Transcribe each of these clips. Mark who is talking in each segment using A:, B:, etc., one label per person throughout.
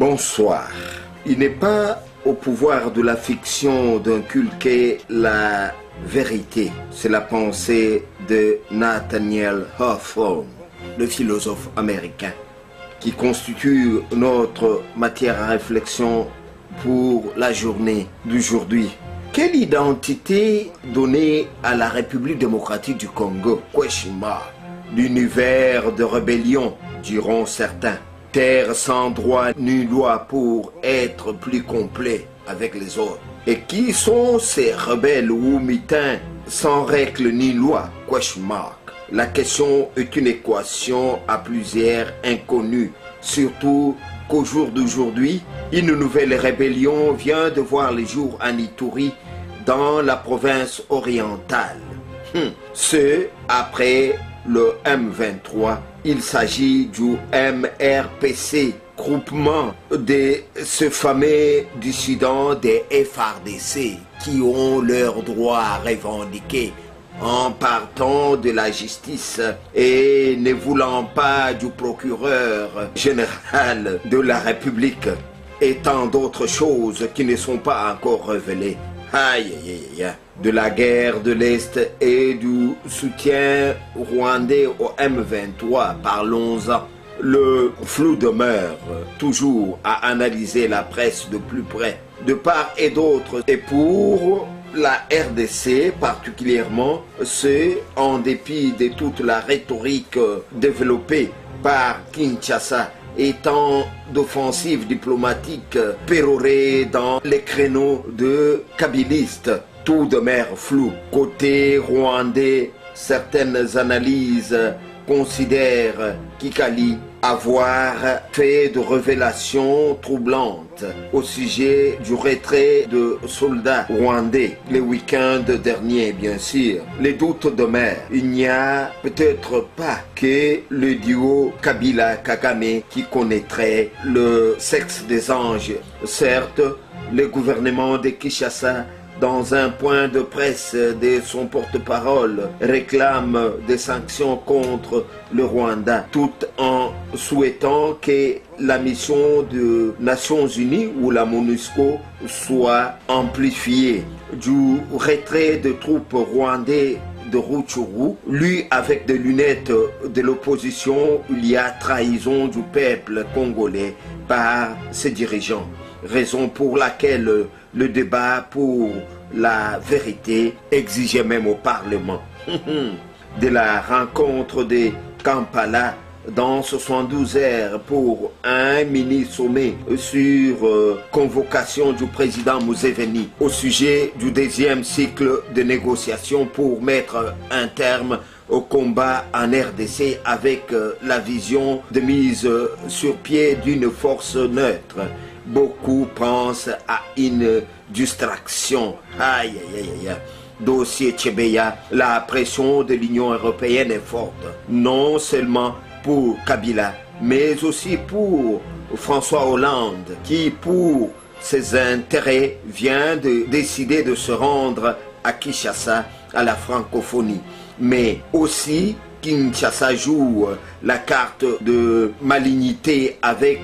A: Bonsoir. Il n'est pas au pouvoir de la fiction d'inculquer la vérité. C'est la pensée de Nathaniel Hawthorne, le philosophe américain, qui constitue notre matière à réflexion pour la journée d'aujourd'hui. Quelle identité donner à la République démocratique du Congo? L'univers de rébellion, diront certains. Terre sans droit ni loi pour être plus complet avec les autres. Et qui sont ces rebelles ou mutins sans règles ni loi? La question est une équation à plusieurs inconnues, surtout qu'au jour d'aujourd'hui, une nouvelle rébellion vient de voir le jour en Ituri, dans la province orientale. Ce, après le M23, il s'agit du MRPC, groupement de ce fameux dissident des FARDC qui ont leurs droits revendiqués en partant de la justice et ne voulant pas du procureur général de la République et tant d'autres choses qui ne sont pas encore révélées. Aïe, aïe, aïe. De la guerre de l'Est et du soutien rwandais au M23, parlons-en. Le flou demeure toujours à analyser la presse de plus près, de part et d'autre. Et pour la RDC particulièrement, c'est en dépit de toute la rhétorique développée par Kinshasa et tant d'offensives diplomatiques pérorées dans les créneaux de kabylistes, tout demeure flou. Côté rwandais, certaines analyses considèrent Kikali avoir fait de révélations troublantes au sujet du retrait de soldats rwandais le week-end dernier, bien sûr. Les doutes demeurent. Il n'y a peut-être pas que le duo Kabila-Kagame qui connaîtrait le sexe des anges. Certes, le gouvernement de Kinshasa, dans un point de presse de son porte-parole, réclame des sanctions contre le Rwanda, tout en souhaitant que la mission des Nations Unies ou la MONUSCO soit amplifiée. Du retrait de troupes rwandais de Rutshuru, lu avec des lunettes de l'opposition, il y a trahison du peuple congolais par ses dirigeants. Raison pour laquelle le débat pour la vérité exigeait même au Parlement. De la rencontre de Kampala dans 72 heures pour un mini-sommet sur convocation du président Museveni au sujet du deuxième cycle de négociations pour mettre un terme au combat en RDC avec la vision de mise sur pied d'une force neutre. Beaucoup pensent à une distraction. Aïe, aïe, aïe, aïe. Dossier Tchebeya, la pression de l'Union européenne est forte. Non seulement pour Kabila, mais aussi pour François Hollande, qui, pour ses intérêts, vient de décider de se rendre à Kinshasa, à la francophonie. Mais aussi, Kinshasa joue la carte de malignité avec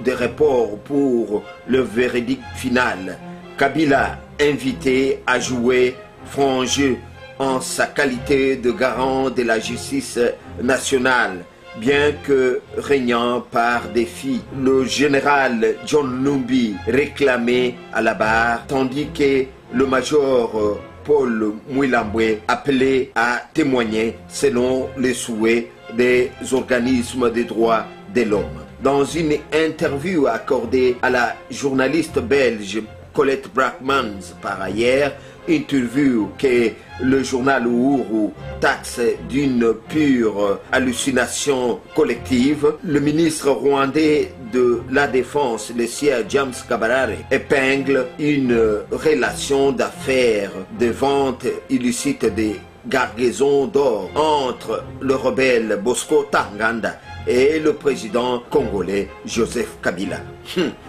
A: des reports pour le verdict final. Kabila, invité à jouer franc jeu en sa qualité de garant de la justice nationale, bien que régnant par défi. Le général John Numbi réclamé à la barre, tandis que le major Paul Mouilambwe appelé à témoigner selon les souhaits des organismes des droits de l'homme. Dans une interview accordée à la journaliste belge Colette Brackmans par ailleurs, interview que le journal Uhuru taxe d'une pure hallucination collective, le ministre rwandais de la Défense, le sieur James Kabarare, épingle une relation d'affaires de vente illicite des cargaisons d'or entre le rebelle Bosco Tanganda et le président congolais Joseph Kabila.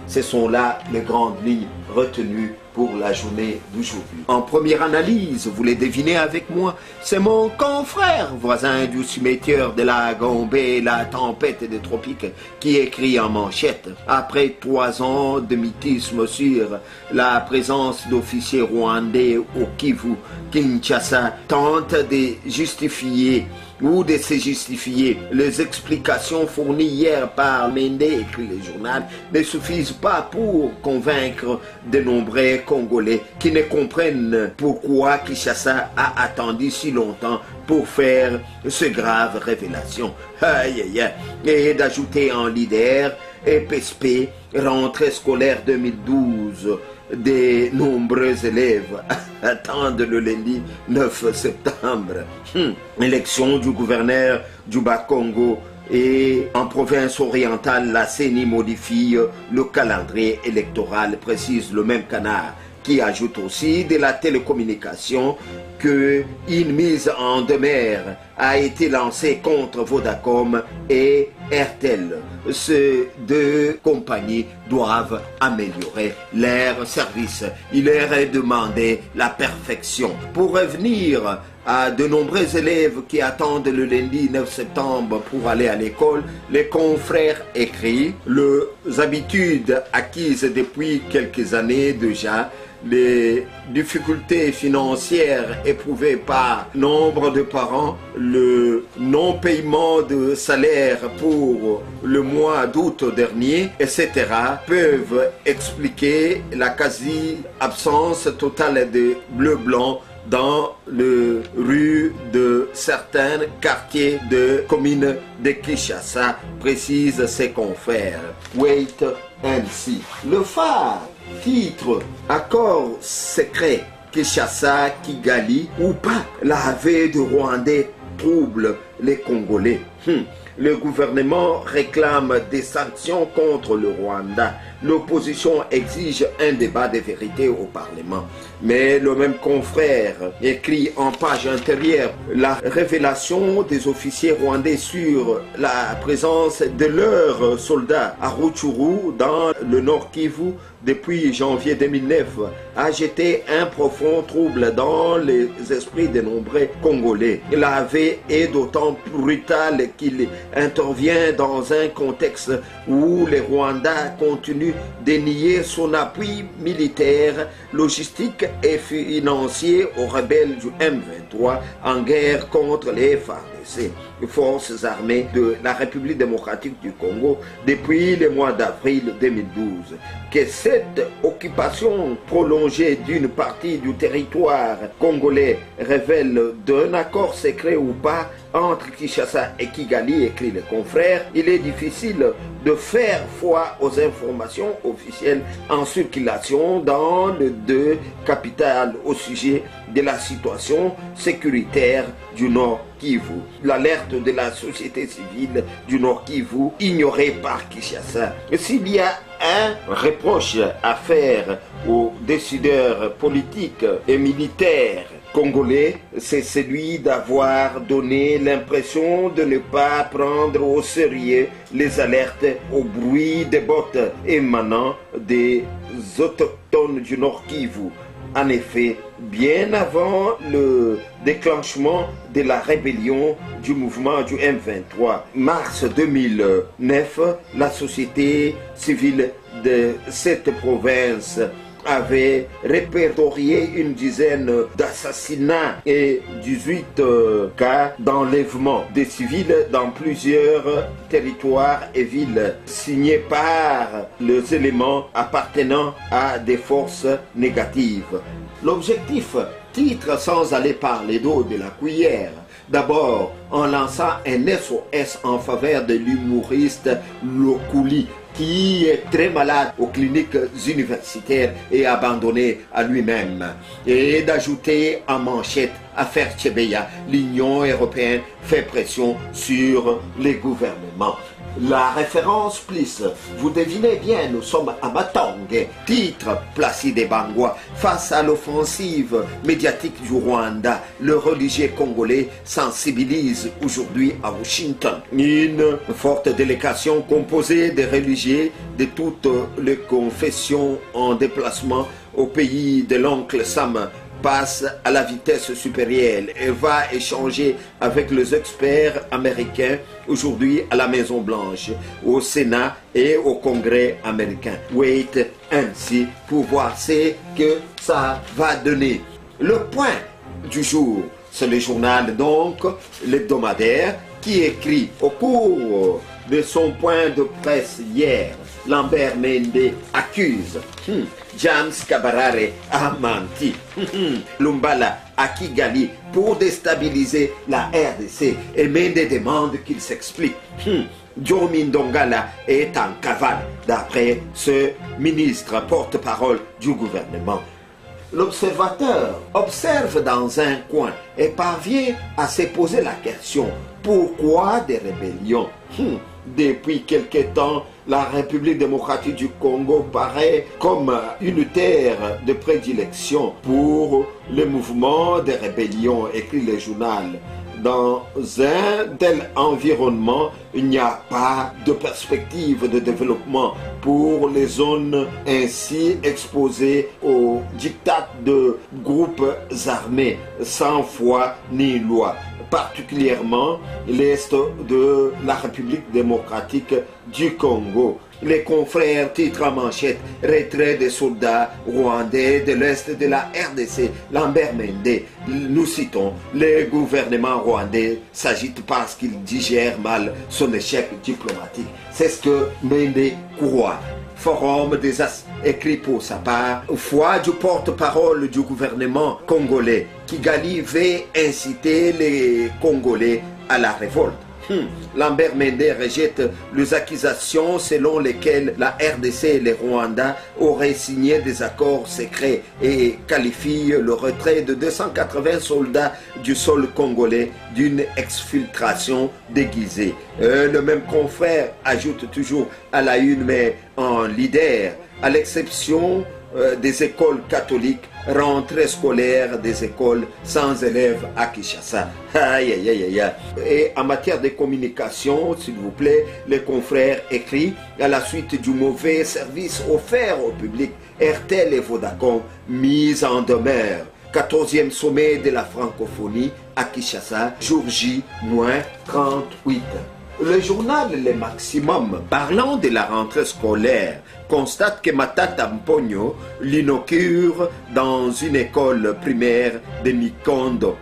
A: Ce sont là les grandes lignes retenues pour la journée d'aujourd'hui. En première analyse, vous les devinez avec moi, c'est mon confrère, voisin du cimetière de la Gombe, la tempête des tropiques, qui écrit en manchette. Après 3 ans de mythisme sur la présence d'officiers rwandais au Kivu, Kinshasa tente de justifier ou de se justifier. Les explications fournies hier par Mende, écrit le journal, ne suffisent pas pour convaincre de nombreux Congolais qui ne comprennent pourquoi Kinshasa a attendu si longtemps pour faire ce grave révélation. Aïe aïe aïe. Et d'ajouter en leader, EPSP, rentrée scolaire 2012, des nombreux élèves attendent le lundi 9 septembre. Élection du gouverneur du Bas-Congo et en province orientale, la CENI modifie le calendrier électoral, précise le même canard, qui ajoute aussi de la télécommunication qu'une mise en demeure a été lancée contre Vodacom et RTL. Ces 2 compagnies doivent améliorer leur service. Il leur est demandé la perfection. Pour revenir à de nombreux élèves qui attendent le lundi 9 septembre pour aller à l'école, les confrères écrits, les habitudes acquises depuis quelques années déjà, les difficultés financières éprouvées par nombre de parents, le non-paiement de salaire pour le mois d'août dernier, etc., peuvent expliquer la quasi-absence totale de bleu-blanc dans les rues de certains quartiers de communes de Kinshasa, précisent ses confrères. Wait and see. Le phare titre Accord secret Kinshasa, Kigali ou pas. L'arrivée de Rwandais trouble les Congolais. Le gouvernement réclame des sanctions contre le Rwanda. L'opposition exige un débat de vérité au Parlement. Mais le même confrère écrit en page intérieure la révélation des officiers rwandais sur la présence de leurs soldats à Rutshuru dans le Nord Kivu depuis janvier 2009 a jeté un profond trouble dans les esprits de nombreux Congolais. L'AV est d'autant brutal qu'il intervient dans un contexte où les Rwandais continuent de nier son appui militaire, logistique et financier aux rebelles du M23 en guerre contre les FARDC, les forces armées de la République démocratique du Congo, depuis le mois d'avril 2012. Que cette occupation prolongée d'une partie du territoire congolais révèle d'un accord secret ou pas entre Kinshasa et Kigali, écrit le confrère, il est difficile de faire foi aux informations officielles en circulation dans les 2 capitales au sujet de la situation sécuritaire du Nord Kivu. L'alerte de la société civile du Nord Kivu ignorée par Kinshasa. S'il y a un reproche à faire aux décideurs politiques et militaires congolais, c'est celui d'avoir donné l'impression de ne pas prendre au sérieux les alertes au bruit des bottes émanant des autochtones du Nord Kivu. En effet, bien avant le déclenchement de la rébellion du mouvement du M23, mars 2009, la société civile de cette province avait répertorié une dizaine d'assassinats et 18 cas d'enlèvement des civils dans plusieurs territoires et villes, signés par les éléments appartenant à des forces négatives. L'objectif, titre sans aller par les dos de la cuillère, d'abord en lançant un SOS en faveur de l'humoriste Lokuli, qui est très malade aux cliniques universitaires et abandonné à lui-même. Et d'ajouter en manchette affaire Tchebeya, l'Union européenne fait pression sur les gouvernements. La référence plus, vous devinez bien, nous sommes à Matonge. Titre, Placide Bangwa. Face à l'offensive médiatique du Rwanda, le religieux congolais sensibilise aujourd'hui à Washington. Une forte délégation composée de religieux de toutes les confessions en déplacement au pays de l'oncle Sam passe à la vitesse supérieure et va échanger avec les experts américains aujourd'hui à la Maison Blanche, au Sénat et au Congrès américain. Wait ainsi pour voir ce que ça va donner. Le point du jour, c'est le journal donc, l'hebdomadaire, qui écrit au cours de son point de presse hier, Lambert Mende accuse James Kabarare a menti. Lumbala à Kigali pour déstabiliser la RDC et Mende demande qu'il s'explique. Diomi Ndongala est en cavale d'après ce ministre porte-parole du gouvernement. L'observateur observe dans un coin et parvient à se poser la question: pourquoi des rébellions? Depuis quelque temps, la République démocratique du Congo paraît comme une terre de prédilection pour le mouvement des rébellions, écrit le journal. Dans un tel environnement, il n'y a pas de perspective de développement pour les zones ainsi exposées aux diktats de groupes armés sans foi ni loi, particulièrement l'Est de la République démocratique du Congo. Les confrères titrent en manchette: retrait des soldats rwandais de l'Est de la RDC. Lambert Mende, nous citons: le gouvernement rwandais s'agite parce qu'il digère mal son échec diplomatique. C'est ce que Mende croit. Forum des As écrit pour sa part: foi du porte-parole du gouvernement congolais, Kigali veut inciter les Congolais à la révolte. Lambert Mende rejette les accusations selon lesquelles la RDC et le Rwanda auraient signé des accords secrets et qualifie le retrait de 280 soldats du sol congolais d'une exfiltration déguisée. Le même confrère ajoute toujours à la une, mais en leader: à l'exception des écoles catholiques, rentrée scolaire des écoles sans élèves à Kinshasa. Aïe, aïe, aïe, aïe. Et en matière de communication, s'il vous plaît, les confrères écrits: à la suite du mauvais service offert au public, RTL et Vodacom mis en demeure. 14e sommet de la francophonie à Kinshasa, jour J-38. Le journal Le Maximum, parlant de la rentrée scolaire, constate que Matata Mpogno l'inaugure dans une école primaire de Mikondo.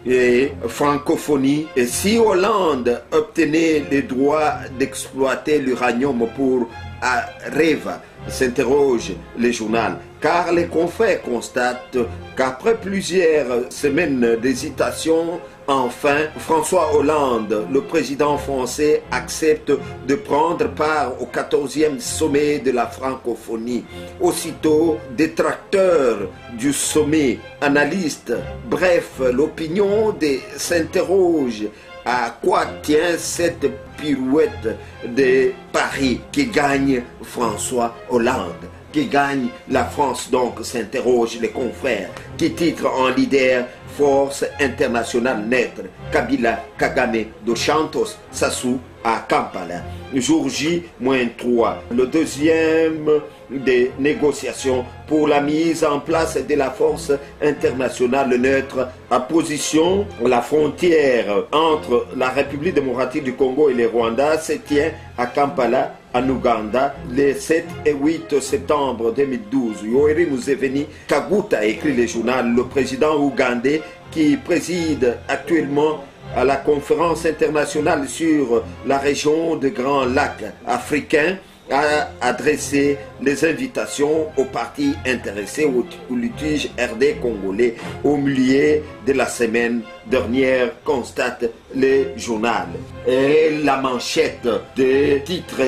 A: Et francophonie, et si Hollande obtenait le droit d'exploiter l'uranium pour Areva, s'interroge le journal, car les confrères constatent qu'après plusieurs semaines d'hésitation, enfin, François Hollande, le président français, accepte de prendre part au 14e sommet de la francophonie. Aussitôt, détracteurs du sommet, analystes, bref, l'opinion s'interroge: à quoi tient cette pirouette de Paris qui gagne François Hollande? Qui gagne la France, donc, s'interroge les confrères, qui titre en leader: force internationale naître, Kabila, Kagame, dos Santos, Sassou à Kampala. Jour J-3, le deuxième des négociations pour la mise en place de la force internationale neutre à position la frontière entre la République démocratique du Congo et le Rwanda se tient à Kampala, en Ouganda, les 7 et 8 septembre 2012. Yoweri Museveni Kaguta, écrit le journal, le président ougandais qui préside actuellement à la conférence internationale sur la région de Grands Lacs africains, a adressé les invitations aux partis intéressés au litige RD congolais au milieu de la semaine dernière, constate le journal. Et la manchette de titre: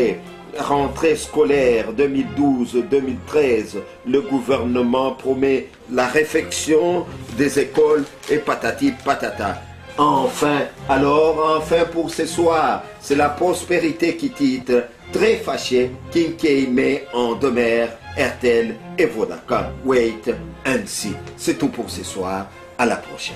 A: rentrée scolaire 2012-2013, le gouvernement promet la réfection des écoles et patati patata. Enfin, alors, enfin pour ce soir, c'est la prospérité qui titre, très fâché, Kinkei met en demeure RTL et Vodacom. Wait and see. C'est tout pour ce soir. À la prochaine.